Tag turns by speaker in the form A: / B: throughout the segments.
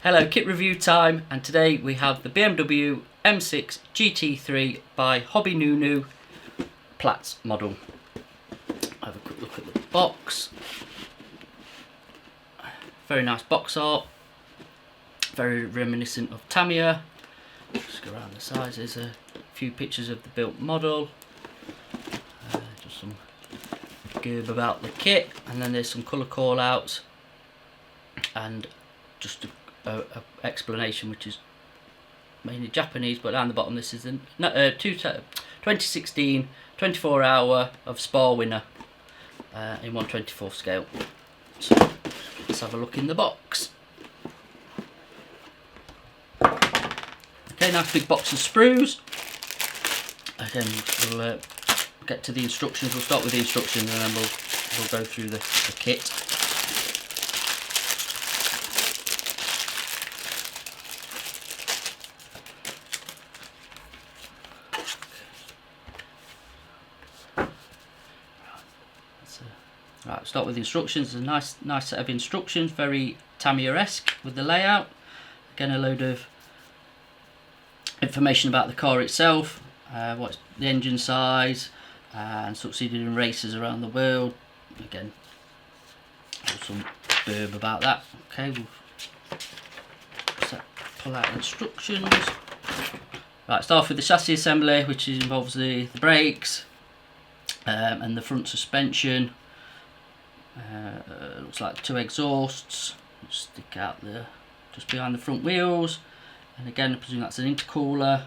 A: Hello, kit review time, and today we have the BMW M6 GT3 by Hobby Nunu Platz model. Have a quick look at the box. Very nice box art, very reminiscent of Tamiya. Just go around the sides. There's a few pictures of the built model, just some gerb about the kit, and then there's some colour call outs and just a explanation which is mainly Japanese, but down the bottom this is the 2016 24 hour of Spa winner in 1/24 scale. So let's have a look in the box. Okay, nice big box of sprues. Again, we'll get to the instructions. We'll start with the instructions and then we'll go through the kit. Right, start with the instructions. There's a nice set of instructions, very Tamiya-esque with the layout. Again, a load of information about the car itself, what's the engine size, and succeeded in races around the world. Again, some blurb about that. Okay, we'll pull out instructions. Right, start with the chassis assembly, which involves the brakes and the front suspension. Looks like two exhausts stick out there just behind the front wheels, and again I presume that's an intercooler.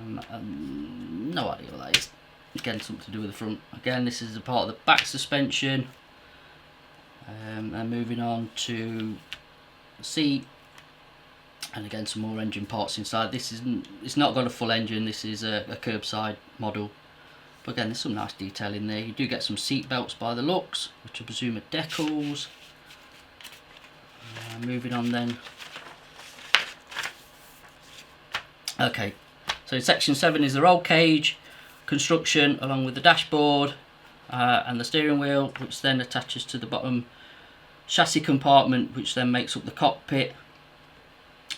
A: No idea what that is. Again, something to do with the front. Again, this is a part of the back suspension. And moving on to the seat, and again some more engine parts inside. It's not got a full engine. This is a curbside model. But again, there's some nice detail in there. You do get some seat belts by the looks, which I presume are Decals. Moving on then. Okay, so section 7 is the roll cage construction along with the dashboard and the steering wheel, which then attaches to the bottom chassis compartment, which then makes up the cockpit.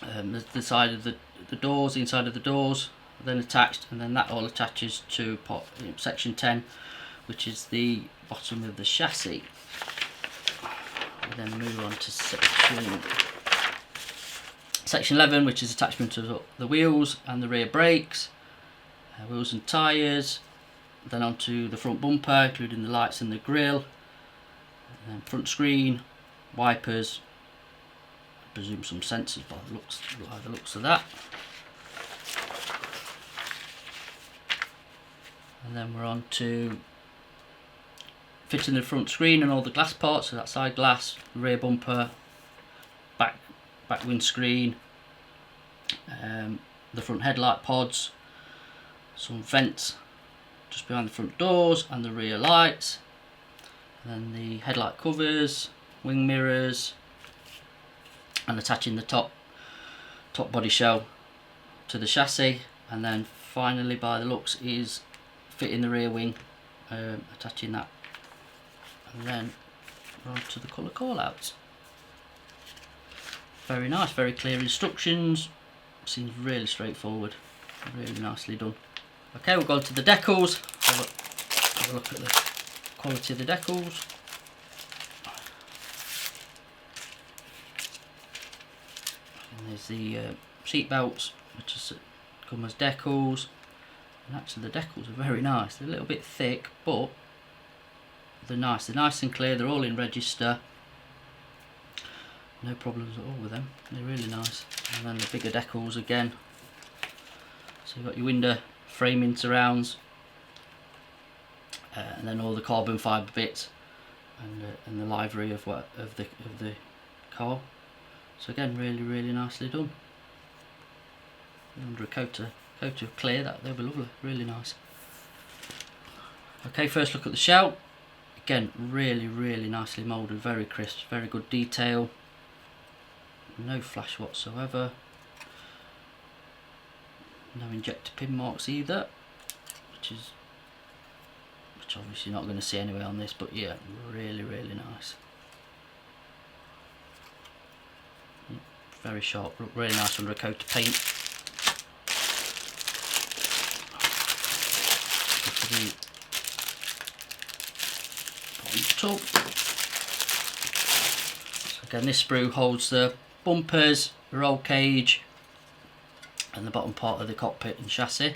A: The side of the doors, the inside of the doors, then attached, and then that all attaches to section 10, which is the bottom of the chassis. We then move on to section 11, which is attachment to the wheels and the rear brakes, wheels and tyres, then onto the front bumper, including the lights and the grille, and then front screen, wipers, I presume some sensors by the looks of that. And then we're on to fitting the front screen and all the glass parts, so that side glass, rear bumper, back windscreen, the front headlight pods, some vents just behind the front doors and the rear lights, and then the headlight covers, wing mirrors, and attaching the top body shell to the chassis. And then finally, by the looks, is fitting the rear wing, attaching that, and then we're on to the colour call outs. Very nice, very clear instructions. Seems really straightforward, really nicely done. Okay, we'll go on to the decals. Have a look at the quality of the decals. And there's the seat belts, which come as decals. And actually the decals are very nice. They're a little bit thick, but they're nice. They're nice and clear. They're all in register. No problems at all with them. They're really nice. And then the bigger decals again. So you've got your window framing surrounds, and then all the carbon fibre bits, and the livery of the car. So again, really nicely done. Under a coat of clear, they'll be lovely, really nice. Okay, first look at the shell. Again, really nicely moulded, very crisp, very good detail. No flash whatsoever. No injector pin marks either, which obviously not going to see anyway on this, but yeah, really nice. very sharp, really nice under a coat of paint. Tub. So again, this sprue holds the bumpers, the roll cage, and the bottom part of the cockpit and chassis.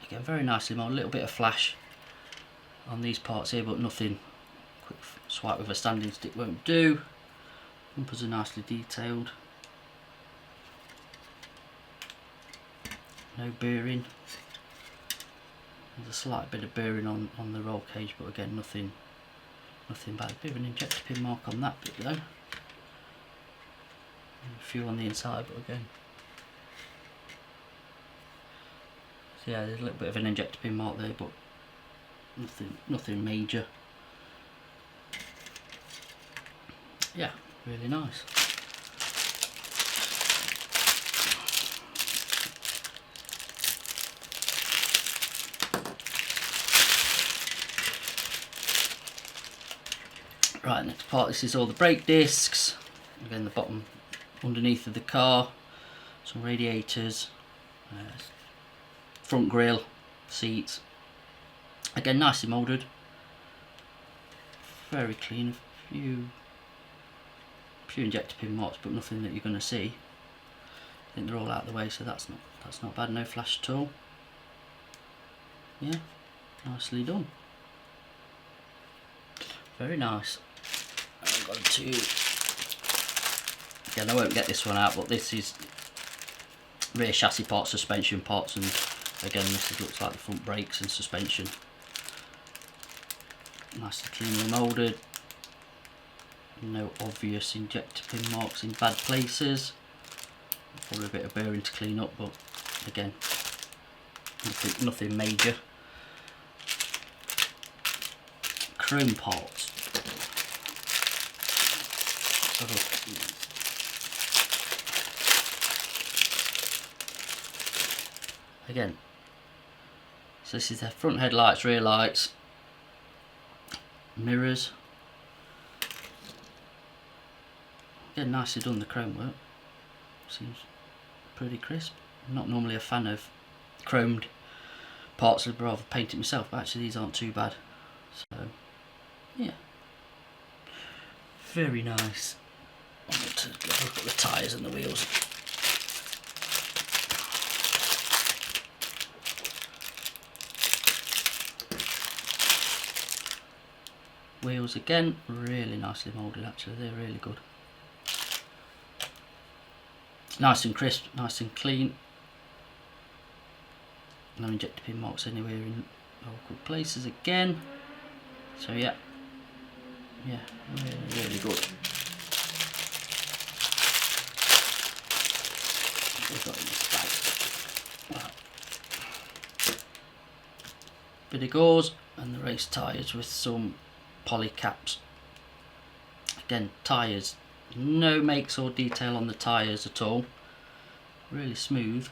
A: Again, very nicely moulded. A little bit of flash on these parts here, but nothing. Quick swipe with a standing stick won't do. Bumpers are nicely detailed. No bearing. There's a slight bit of bearing on the roll cage, but again, nothing bad. Bit of an injector pin mark on that bit though. A few on the inside, but again. So yeah, there's a little bit of an injector pin mark there, but nothing major. Yeah, really nice. Right, next part, this is all the brake discs. Again, the bottom underneath of the car, some radiators, front grille, seats. Again, nicely moulded, very clean. A few injector pin marks, but nothing that you're going to see. I think they're all out of the way, so that's not bad. No flash at all. Yeah, nicely done. Very nice. I've got to. Again, I won't get this one out, but this is rear chassis parts, suspension parts, and again, this looks like the front brakes and suspension. Nicely cleanly moulded. No obvious injector pin marks in bad places. Probably a bit of bearing to clean up, but again, nothing major. Chrome parts. Again, so this is their front headlights, rear lights, mirrors. Again, nicely done, the chrome work. Seems pretty crisp. I'm not normally a fan of chromed parts, I'd rather paint it myself, but actually these aren't too bad. So, yeah. Very nice. I'm going to look at the tyres and the wheels. Wheels again, really nicely moulded actually, they're really good. Nice and crisp, nice and clean. No injector pin marks anywhere in awkward places again. So yeah, really good. We've got in this bag. Bit of gauze and the race tyres with some poly caps. Again, tyres, no makes or detail on the tyres at all. Really smooth.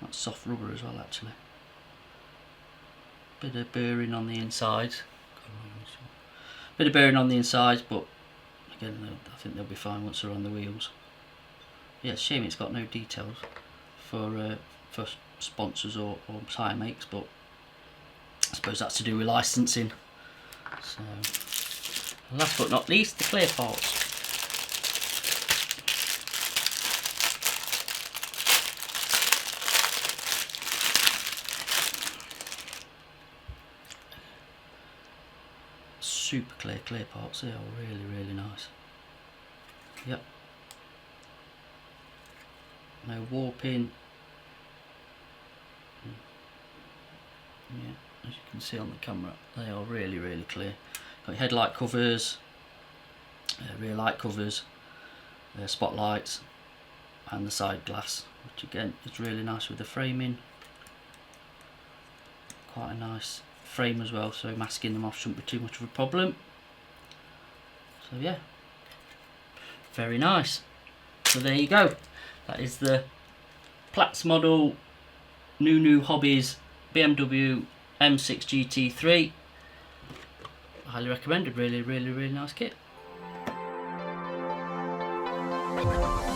A: That's soft rubber as well actually. Bit of bearing on the insides. Bit of bearing on the insides, but again, I think they'll be fine once they're on the wheels. Yeah, it's a shame it's got no details for sponsors or tyre makes, but I suppose that's to do with licensing. So, last but not least, the clear parts. Super clear parts. They are really nice. Yep. No warping. Yeah, as you can see on the camera, they are really clear. Got headlight covers, rear light covers, spotlights, and the side glass, which again is really nice with the framing. Quite a nice frame as well, so masking them off shouldn't be too much of a problem. So yeah, very nice. So there you go. That is the Platz model New Hobbies BMW M6 GT3. Highly recommended. Really nice kit. you.